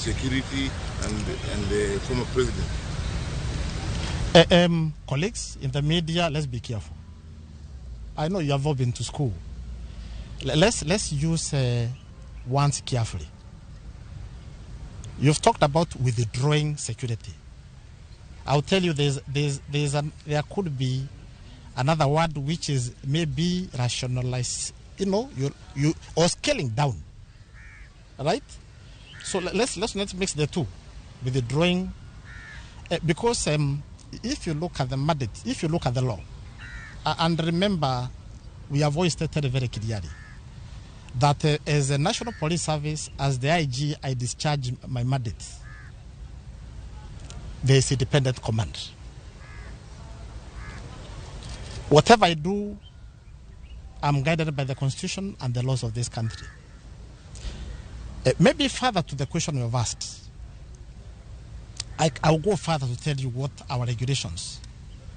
security and the former president? Colleagues in the media, let's be careful. I know you have all been to school. Let's use words carefully. You've talked about withdrawing security. I'll tell you, there could be another word which is maybe rationalized, or scaling down, right? So let's not mix the two, withdrawing, because if you look at the mandate, if you look at the law, and remember, we have always stated very clearly that as a National Police Service, as the IG, I discharge my mandate. There is a dependent command. Whatever I do, I'm guided by the Constitution and the laws of this country. Maybe further to the question you have asked, I'll go further to tell you what our regulations,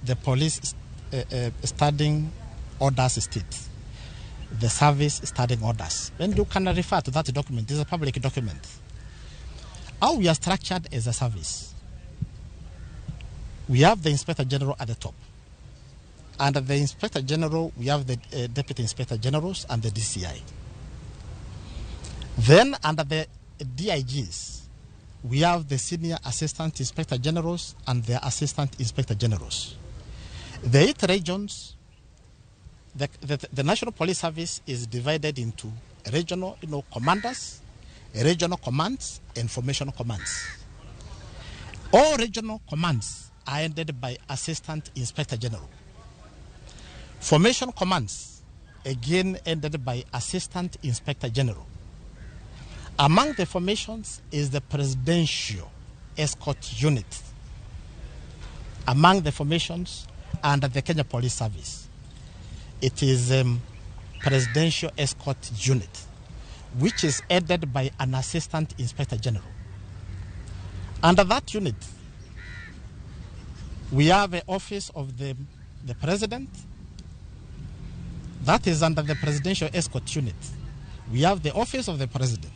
the police standing orders state, the service standing orders. And you can refer to that document. This is a public document. How we are structured as a service. We have the Inspector General at the top. Under the Inspector General, we have the Deputy Inspector Generals and the DCI. Then under the DIGs, we have the Senior Assistant Inspector Generals and the Assistant Inspector Generals. The 8 regions, the National Police Service is divided into regional commanders, regional commands, and formational commands. All regional commands are headed by Assistant Inspector General. Formation commands, again headed by Assistant Inspector General. Among the formations is the Presidential Escort Unit. Among the formations under the Kenya Police Service, it is Presidential Escort Unit, which is headed by an Assistant Inspector General. Under that unit, we have an office of the President. That is under the Presidential Escort Unit. We have the Office of the President,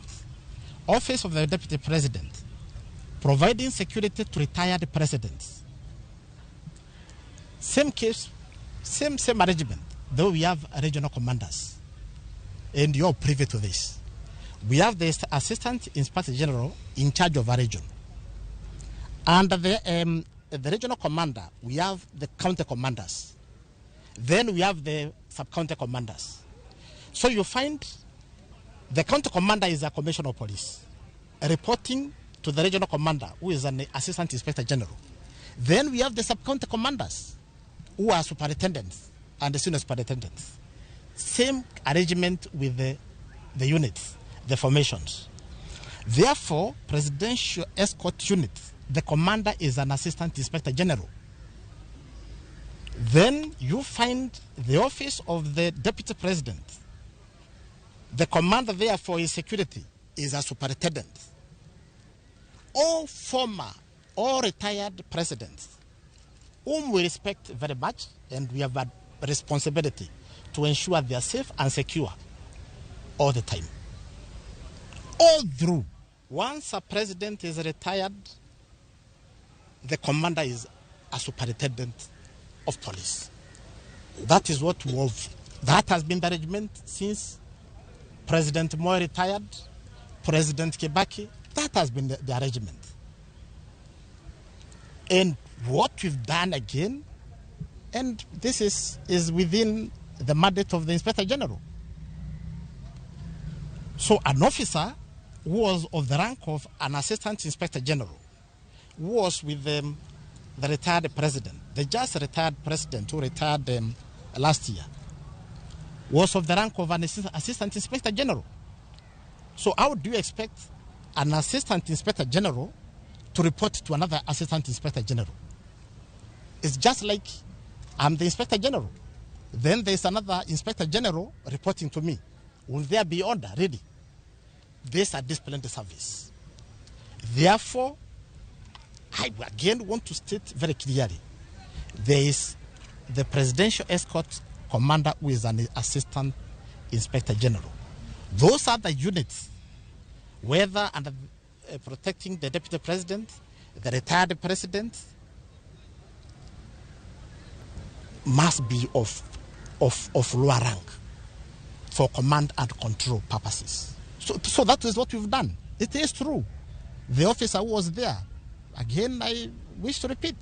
Office of the Deputy President, providing security to retired presidents. Same case, same arrangement, though we have regional commanders. And you're privy to this. We have the Assistant Inspector General in charge of a region. Under the regional commander, we have the counter commanders. Then we have the sub-counter commanders. So you find the counter commander is a commissioner of police, reporting to the regional commander, who is an assistant inspector general. Then we have the sub-counter commanders, who are superintendents and the senior superintendents. Same arrangement with the units, the formations. Therefore, Presidential Escort Unit, the commander is an assistant inspector general. Then you find the office of the deputy president. The commander, therefore, is security, is a superintendent. All former or retired presidents, whom we respect very much, and we have a responsibility to ensure they are safe and secure all the time. All through, once a president is retired, the commander is a superintendent of police. That is what we have. That has been the arrangement since President Moi retired, President Kibaki. That has been the arrangement. And what we've done again, and this is within the mandate of the Inspector General. So an officer who was of the rank of an Assistant Inspector General, who was with the retired president, the just retired president who retired last year, was of the rank of an Assistant Inspector General. So how do you expect an Assistant Inspector General to report to another Assistant Inspector General? It's just like I'm the Inspector General. Then there's another Inspector General reporting to me. Will there be order? Really? These are disciplinary service. Therefore, I again want to state very clearly, there is the Presidential Escort Commander who is an Assistant Inspector General. Those are the units, whether under protecting the deputy president, the retired president, must be of lower rank for command and control purposes. So that is what we've done. It is true. The officer who was there, again, I wish to repeat,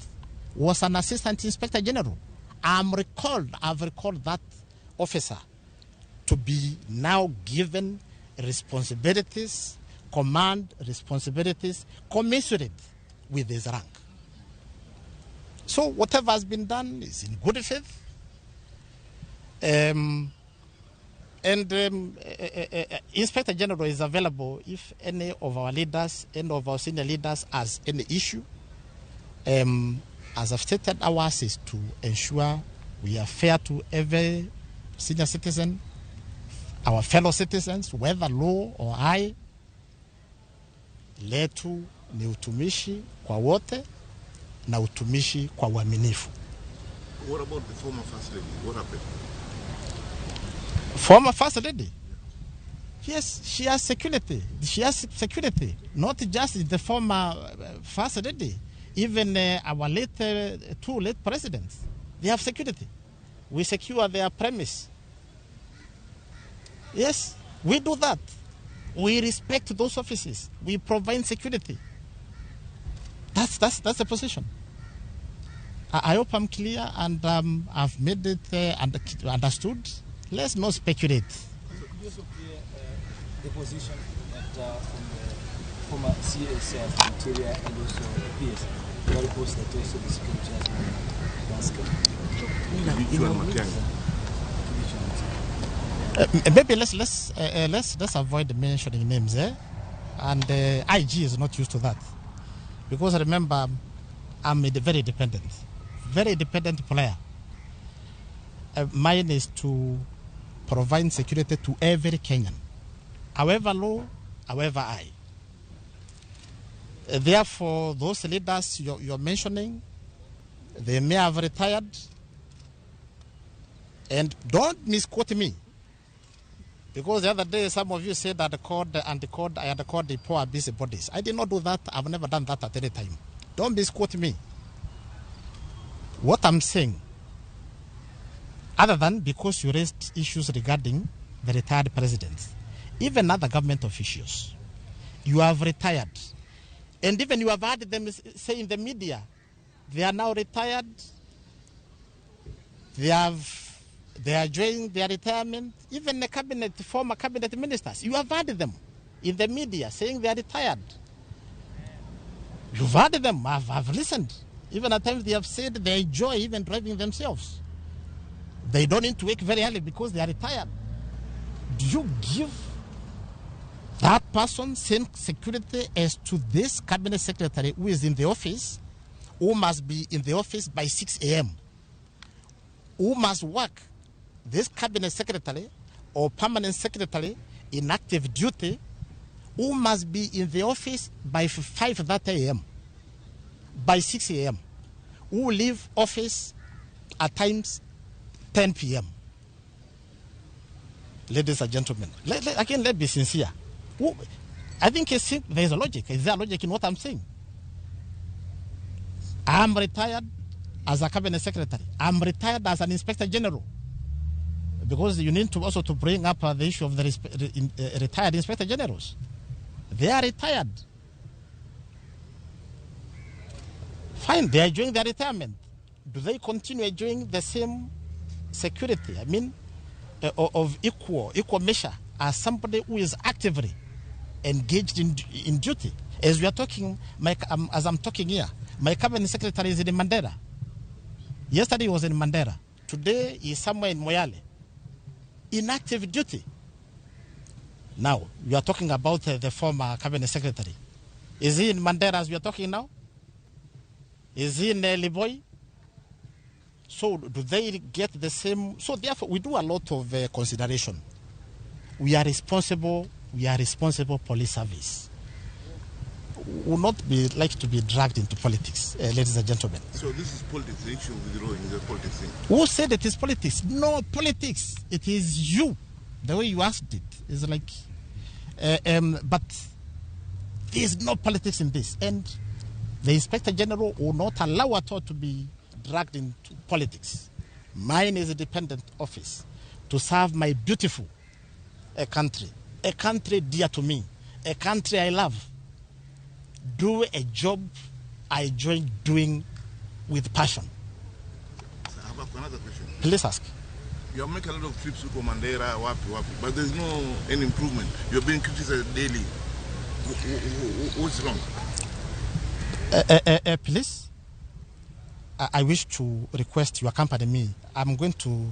was an assistant inspector general. I've recalled that officer to be now given responsibilities, command responsibilities commensurate with his rank. So whatever has been done is in good faith. Inspector General is available if any of our leaders, any of our senior leaders has any issue. As I've stated, ours is to ensure we are fair to every senior citizen, our fellow citizens, whether low or high. Letu ni utumishi kwa wote na utumishi kwa uaminifu. What about the former First Lady? What happened? Former First Lady? Yes, she has security. She has security. Not just the former First Lady. Even our two late presidents, they have security. We secure their premise. Yes, we do that. We respect those offices. We provide security. That's the position. I hope I'm clear and I've made it understood. Let's not speculate. Because of the position that from the former CS of Interior and also PS, the reports that also the security has been maybe let's avoid mentioning names, and IG is not used to that, because remember, I'm a very dependent player. Mine is to provide security to every Kenyan, however low, however high. Therefore, those leaders you're mentioning, they may have retired, and don't misquote me. Because the other day, some of you said that I had called the poor busybodies. I did not do that. I've never done that at any time. Don't misquote me. What I'm saying, other than because you raised issues regarding the retired presidents, even other government officials, you have retired. And even you have heard them say in the media, they are now retired. They are enjoying their retirement. Even the former cabinet ministers, you have heard them in the media saying they are retired. You've heard them. I've listened. Even at times they have said they enjoy even driving themselves. They don't need to wake very early because they are retired. Do you give that person same security as to this cabinet secretary who is in the office, who must be in the office by 6 a.m., who must work, this cabinet secretary or permanent secretary in active duty, who must be in the office by 5:30 a.m., by 6 a.m., who leave office at times 10 p.m. Ladies and gentlemen, let's be sincere. I think there is a logic. Is there a logic in what I'm saying? I'm retired as a cabinet secretary. I'm retired as an inspector general. Because you need to also to bring up the issue of the retired inspector generals. They are retired. Fine, they are enjoying their retirement. Do they continue enjoying the same security? I mean, of equal measure as somebody who is actively engaged in duty. As we are talking, as I'm talking here, my cabinet secretary is in Mandera. Yesterday he was in Mandera. Today he is somewhere in Moyale, in active duty. Now, we are talking about the former cabinet secretary. Is he in Mandera as we are talking now? Is he in Liboy? So do they get the same? So therefore, we do a lot of consideration. We are responsible police service. We will not like to be dragged into politics, ladies and gentlemen. So this is politics, the issue with withdrawing the politics thing. Who said it is politics? No politics. It is you. The way you asked it is like, but There is no politics in this. And the Inspector General will not allow at all to be dragged into politics. Mine is a dependent office to serve my beautiful country, a country dear to me, a country I love. Do a job I enjoy doing with passion. So I have another question. Please ask. You are making a lot of trips to Mandera, wapi, but there's no any improvement. You're being criticized daily. What's wrong? Please, I wish to request you accompany me. I'm going to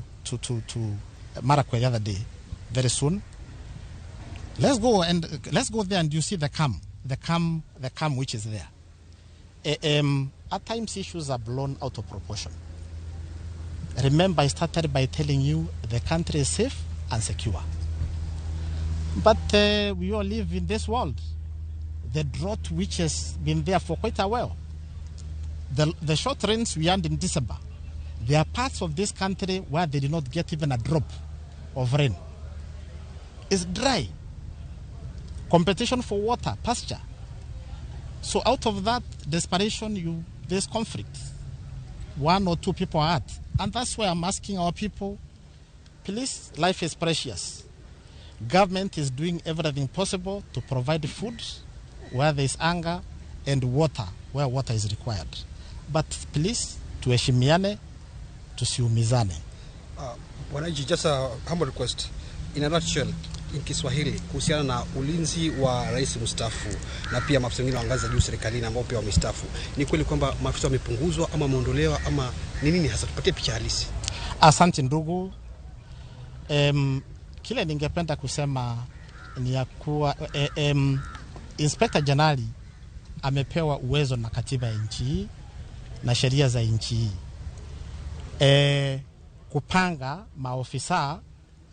Marakwet the other day, very soon. Let's go there and you see the calm which is there. At times issues are blown out of proportion. Remember, I started by telling you the country is safe and secure. But we all live in this world. The drought which has been there for quite a while. The short rains we had in December. There are parts of this country where they did not get even a drop of rain. It's dry. Competition for water, pasture. So out of that desperation, there's conflict. One or two people are hurt. And that's why I'm asking our people, please, life is precious. Government is doing everything possible to provide food where there is hunger and water where water is required. But please, tuheshimiane, tusiumizane. Wanaji, just a humble request. In a nutshell, in Kiswahili, kuhusiana na ulinzi wa rais mstaafu na pia maafisa wengine wa ngazi za juu serikalini ambao pia wamestaafu. Ni kweli kwamba maafisa wamepunguzwa ama wameondolewa ama ni nini hasa? Tupatie picha halisi. Asante ndugu. Kile ningependa kusema ni ya kuwa Inspector General amepewa uwezo na katiba ya nchi hii na sheria za nchi hii. Kupanga maofisa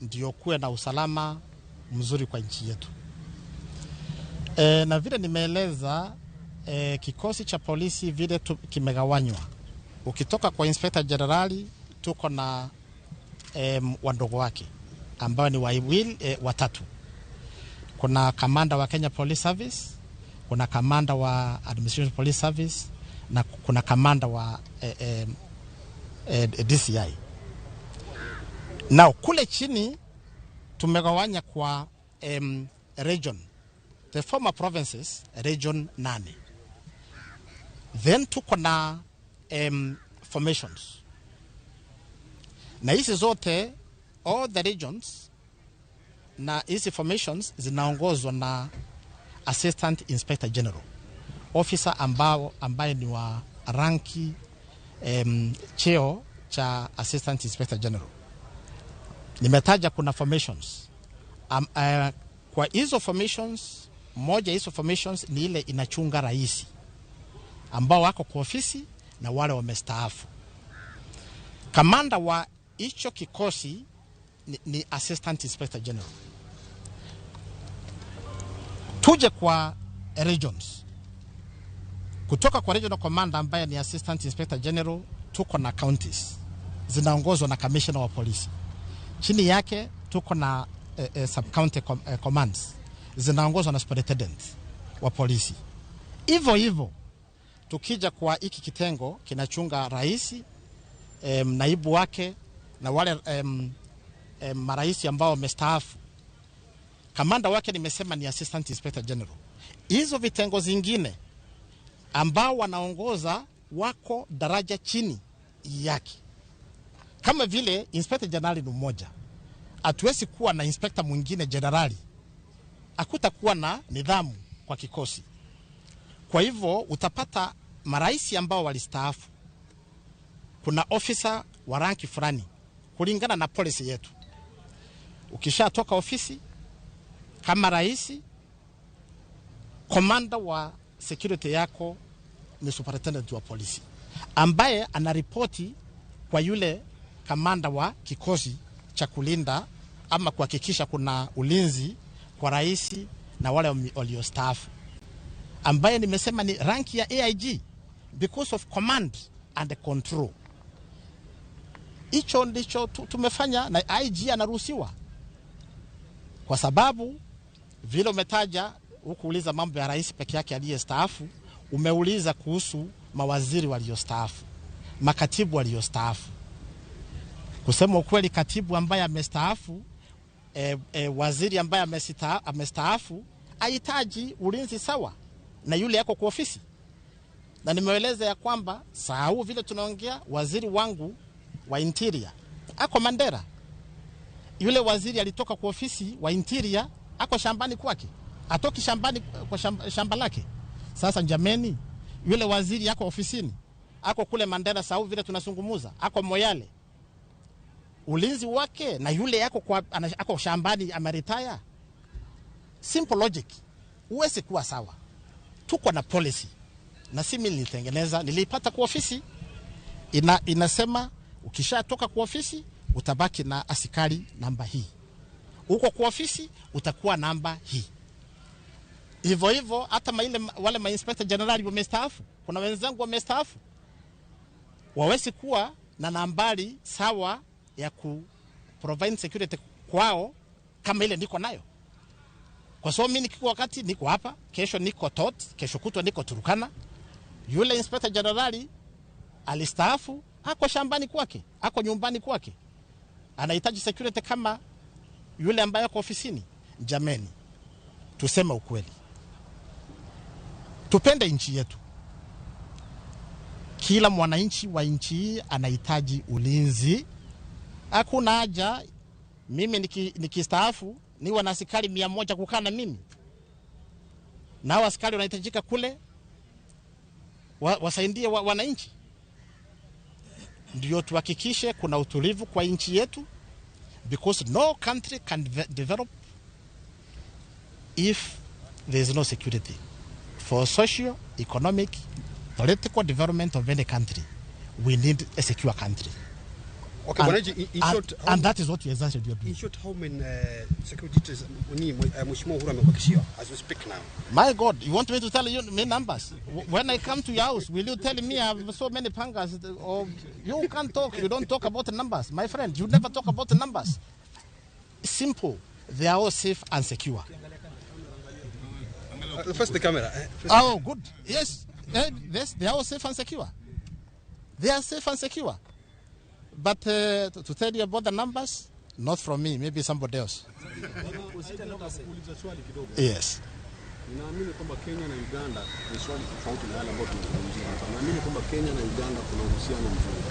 ndio kuwe na usalama mzuri kwa nchi yetu. Na vile nimeeleza, kikosi cha polisi vile kimegawanywa. Ukitoka kwa Inspector General tuko na wandogo wake ambao ni watatu. Kuna kamanda wa Kenya Police Service, kuna kamanda wa Administration Police Service na kuna kamanda wa DCI. Now kule chini tumegawanya kwa region, the former provinces, region 8. Then tuko na formations. Na hizi zote, all the regions na hizi formations zinaongozwa na Assistant Inspector General, officer ambaye ni wa ranki cheo cha Assistant Inspector General. Nimetaja kuna formations. Kwa hizo formations, moja hizo formations ni ile inachunga rais ambao wako kwa ofisi na wale wamestaafu. Kamanda wa hicho kikosi ni Assistant Inspector General. Tuje kwa regions. Kutoka kwa regional commander ambaye ni Assistant Inspector General, tuko na counties zinaongozwa na commissioner wa polisi. Chini yake tuko na sub-county commands zinaongozwa na superintendent wa polisi. Hivyo tukija kwa hiki kitengo kinachunga rais, naibu wake na wale marais ambao wamestaafu, kamanda wake nimesema ni Assistant Inspector General. Hizo vitengo zingine ambao wanaongoza wako daraja chini yake. Kama vile Inspector General ni mmoja, hatuwezi kuwa na inspector mwingine generali, hakutakuwa na nidhamu kwa kikosi. Kwa hivyo utapata marais ambao walistaafu, kuna officer wa ranki fulani kulingana na policy yetu. Ukishatoka ofisi kama rais, komanda wa security yako ni superintendent wa polisi ambaye anaripoti kwa yule kamanda wa kikosi cha kulinda ama kuhakikisha kuna ulinzi kwa rais na wale waliostaafu, ambaye nimesema ni ranki ya AIG because of command and control. Hicho ndicho tumefanya, na IG anaruhusiwa kwa sababu vile umetaja hukuuliza mambo ya rais peke yake aliyestaafu, umeuliza kuhusu mawaziri waliostaafu, makatibu waliostaafu. Kusema ukweli, katibu ambaye amestaafu, waziri ambaye amestaafu hahitaji ulinzi sawa na yule yako kwa ofisi. Na nimeeleza ya kwamba saa huu vile tunaongea, waziri wangu wa interior ako Mandera. Yule waziri alitoka kwa ofisi wa interior ako shambani kwake. Atoki shambani kwa shamba lake. Sasa jameni, yule waziri yako ofisini, ako kule Mandera saa huu vile tunazungumza, ako Moyale. Ulinzi wake na yule yako ako shambani ameretire. Simple logic. Uwezi kuwa sawa. Tuko na policy. Na si mimi nilitengeneza, nilipata kwa ofisi. Inasema ukishatoka kwa ofisi utabaki na askari namba hii. Uko kwa ofisi utakuwa namba hii. Hivyo hivyo hata wale ma-inspector general wamestaafu. Kuna wenzangu wamestaafu. Wawezi kuwa na nambari sawa ya ku provide security kwao kama ile niko nayo. Kwa sababu mimi nikiko wakati niko hapa, kesho niko Tot, kesho kutwa niko Turukana. Yule inspector general alistaafu, ako shambani kwake, ako nyumbani kwake. Anahitaji security kama yule ambaye ako ofisini. Jameni, tuseme ukweli. Tupende nchi yetu. Kila mwananchi wa nchi hii anahitaji ulinzi. Hakuna haja mimi nikistaafu niwe na askari 100 kukaa na mimi. Na hao askari wanahitajika kule wasaidie wananchi. Ndio tuhakikishe kuna utulivu kwa nchi yetu, because no country can develop if there is no security. For social, economic, political development of any country, we need a secure country. Okay, and that is what you exactly do. In short, how many security details Mheshimiwa Uhuru amebakishiwa as we speak now? My God, you want me to tell you my numbers? When I come to your house, will you tell me I have so many pangas? Or you can't talk, you don't talk about the numbers. My friend, you never talk about the numbers. Simple. They are all safe and secure. First the camera. Oh, good. Yes. Yes, they are all safe and secure. They are safe and secure. But to tell you about the numbers, not from me, maybe somebody else. Yes. Naamini kwamba Kenya na Uganda ni swali tofauti na yale ambayo tunazungumzia hapa. Naamini kwamba Kenya na Uganda kuna uhusiano mzuri.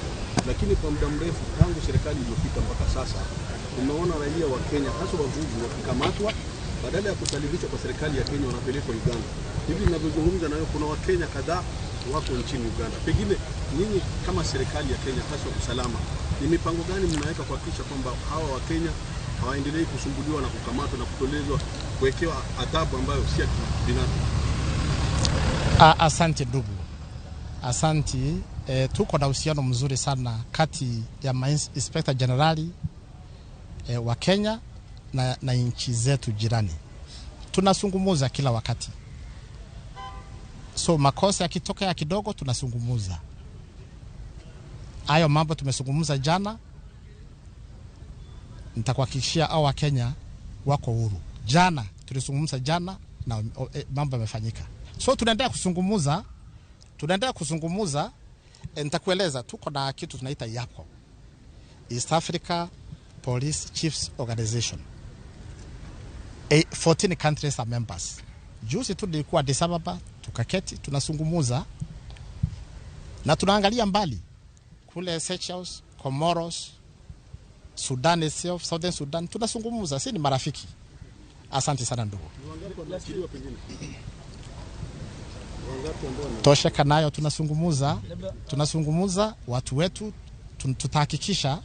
Lakini kwa muda mrefu tangu serikali iliyopita mpaka sasa, tumeona raia wa Kenya hasa wavuvi wakikamatwa, badala ya kusalibishwa kwa serikali ya Kenya wanapelekwa Uganda. Hivi ninavyozungumza nayo kuna Wakenya kadhaa wako nchini Uganda. Pengine nyinyi kama serikali ya Kenya hasa usalama, ni mipango gani mnaweka kuhakikisha kwamba hawa wa Kenya hawaendelei kusumbuliwa na kukamatwa na kutolezwa kuwekewa adhabu ambayo si ya kibinadamu? Asante ndugu. Asante. Tuko na uhusiano mzuri sana kati ya Inspector Generali wa Kenya na nchi zetu jirani. Tunazungumza kila wakati. So makosa yakitokea kidogo tunazungumza. Hayo mambo tumezungumza jana. Nitakuhakikishia hao wa Kenya wako huru. Jana tulizungumza jana na mambo yamefanyika. So tunaendelea kuzungumza. Nitakueleza tuko na kitu tunaita YAPO, East Africa Police Chiefs Organization. 14 countries are members. Juzi tu nilikuwa Addis Ababa, tukaketi tunazungumza na tunaangalia mbali kule Seychelles, Comoros, Sudan itself, Southern Sudan, tunazungumza, si ni marafiki. Asante sana ndugu. Tosheka nayo tunazungumza watu wetu, tutahakikisha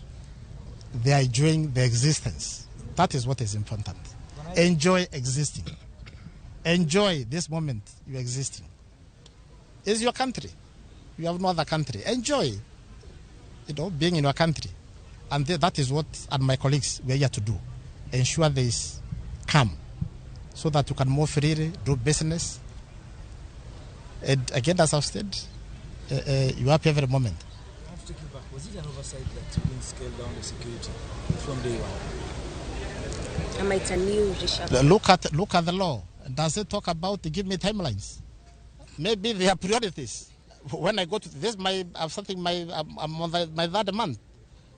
they are enjoying the existence. That is what is important. Enjoy existing. Enjoy this moment you existing. It's your country. You have no other country. Enjoy, being in your country. And that is what my colleagues were here to do. Ensure there is calm so that you can move freely, do business. And again, as I've said, you are happy every moment. I have to take you back. Was it an oversight that you didn't scale down the security from day one? Look at the law. does it talk about give me timelines? Maybe they are priorities. When I go to this, I'm on my third month.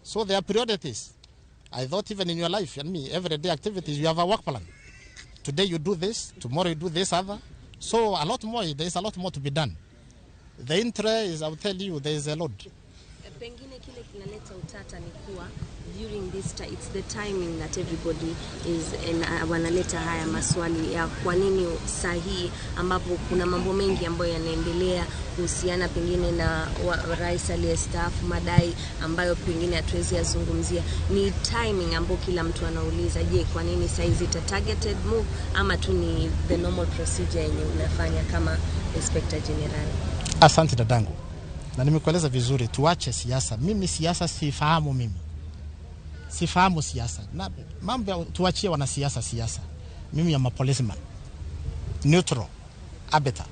So they are priorities. I thought even in your life, and me, everyday activities, you have a work plan. Today you do this, tomorrow you do this other. So a lot more, there is a lot more to be done. The interest, I'll tell you, there is a lot. Pengine kile kinaleta utata ni kuwa during this time, it's the timing that everybody is wanaleta haya maswali ya kwa nini sahihi ambapo kuna mambo mengi ambayo yanaendelea kuhusiana pengine na rais aliyestaafu, madai ambayo pengine hatuwezi yazungumzia. Ni timing ambapo kila mtu anauliza, je, kwa nini saizi ita targeted move ama tu ni the normal procedure yenye unafanya kama Inspector General? Asante dadangu. Na nimekueleza vizuri, tuache siasa. Mimi siasa sifahamu mimi. Sifahamu siasa. Na mambo tuachie wana siasa. Mimi am a policeman. Neutral. Arbiter.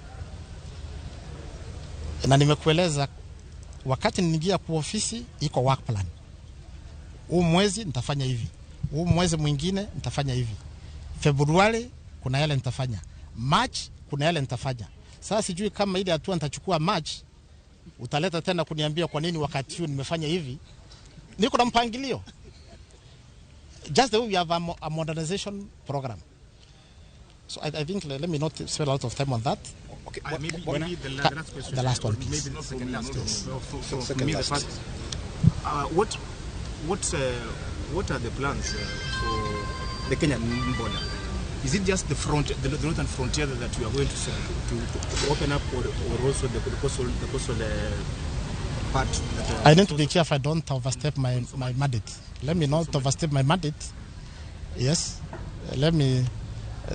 Na nimekueleza wakati niingia kwa ofisi iko work plan. Huu mwezi nitafanya hivi. Huu mwezi mwingine nitafanya hivi. Februari kuna yale nitafanya. March kuna yale nitafanya. Sasa sijui kama ile hatua nitachukua March utaleta tena kuniambia kwa nini wakati huu nimefanya hivi. Niko na mpangilio. Just the way we have a modernization program. So I think let me not spend a lot of time on that. Okay, maybe the last question. The last one, please. Maybe not second last. Second For me, the last. first. What are the plans for the Kenyan border? Is it just the northern frontier that you are going to open up, or also the coastal part? I need to be careful I don't overstep my mandate. Let me not overstep my mandate. Yes.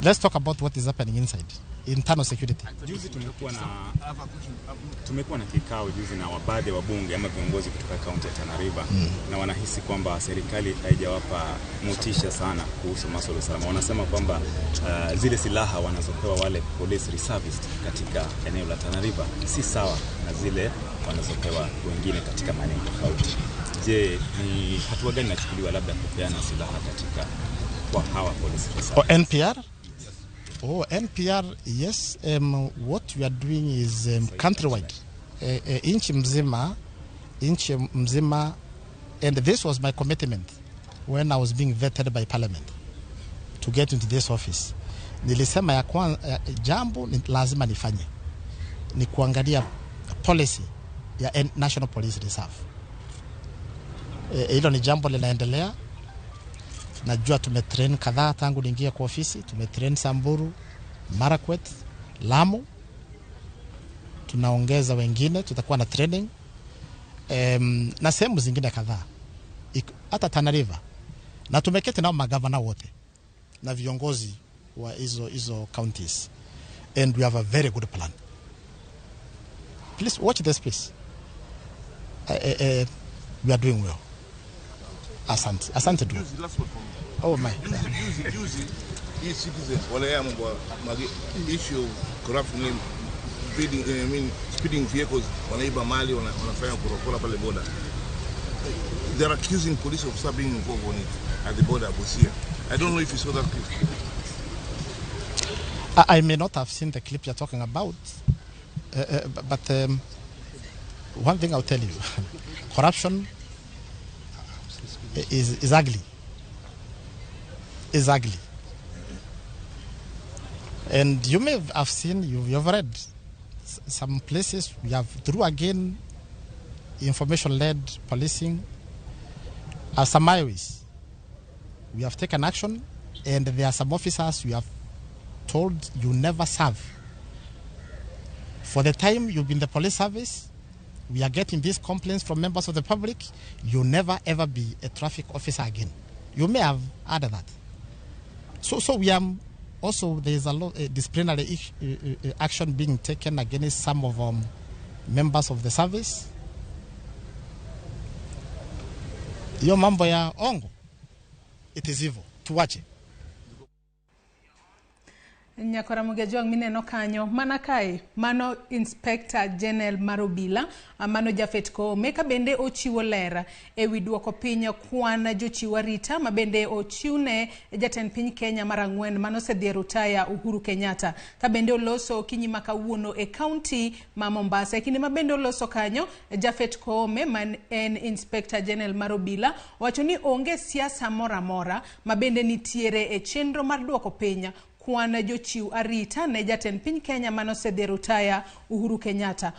Let's talk about what is happening inside. Internal security. Juzi tumekuwa na kikao juzi na baadhi ya wabunge ama viongozi kutoka kaunti ya Tana River na wanahisi kwamba serikali haijawapa motisha sana kuhusu masuala ya usalama. Wanasema kwamba zile silaha wanazopewa wale police reservists katika eneo la Tana River si sawa na zile wanazopewa wengine katika maeneo tofauti. Je, ni hatua gani inachukuliwa labda kupeana silaha katika kwa hawa police reservists? NPR? Oh, NPR, yes. What we are doing is countrywide. Inchi mzima, and this was my commitment when I was being vetted by Parliament to get into this office. Nilisema ya jambo lazima nifanye ni kuangalia policy ya National Police Reserve. Hilo ni jambo linaendelea. Najua tumetrain kadhaa tangu niingie kwa ofisi. Tumetrain Samburu, Marakwet, Lamu. Tunaongeza wengine, tutakuwa na training. Na sehemu zingine kadhaa. Hata Tana River. Na tumeketi nao magavana wote na viongozi wa hizo counties. And we have a very good plan. Please watch this space. We are doing well. Asante tu. Oh my. Juzi hii citizen wale mambo issue corruption, speeding vehicles, wanaiba mali, wanafanya kurokora pale border. They are accusing police of being involved on it at the border Busia. I don't know if you saw that clip. I may not have seen the clip you're talking about, but one thing I'll tell you, corruption is ugly. Is ugly. And you may have seen, you've read some places we have, through again information-led policing, some highways. We have taken action, and there are some officers we have told you never serve. For the time you've been in the police service, we are getting these complaints from members of the public. You never ever be a traffic officer again. You may have heard that. So we are also, there is a lot disciplinary action being taken against some of members of the service. Yo mambo ya ongo, it is evil. Tuwache. Ramogi jwang mineno kanyo mana kae mano Inspector General Marobila mano Jafet Koome ka bende ochiwo ler ewi duoko piny kwan jochiwo arita ma bende ochiwne jatend piny Kenya mar 4 mano sedhi rutaya Uhuru Kenyatta ka bende oloso kinyi makawuono e county ma Mombasa. Kinde ma bende oloso kanyo Jafet Koome man en Inspector General Marobila wacho ni onge siasa mora mora ma bende nitiere e chenro mar duoko piny kwan jochiw arita ne jatend piny Kenya mano sedhi rutaya Uhuru Kenyatta.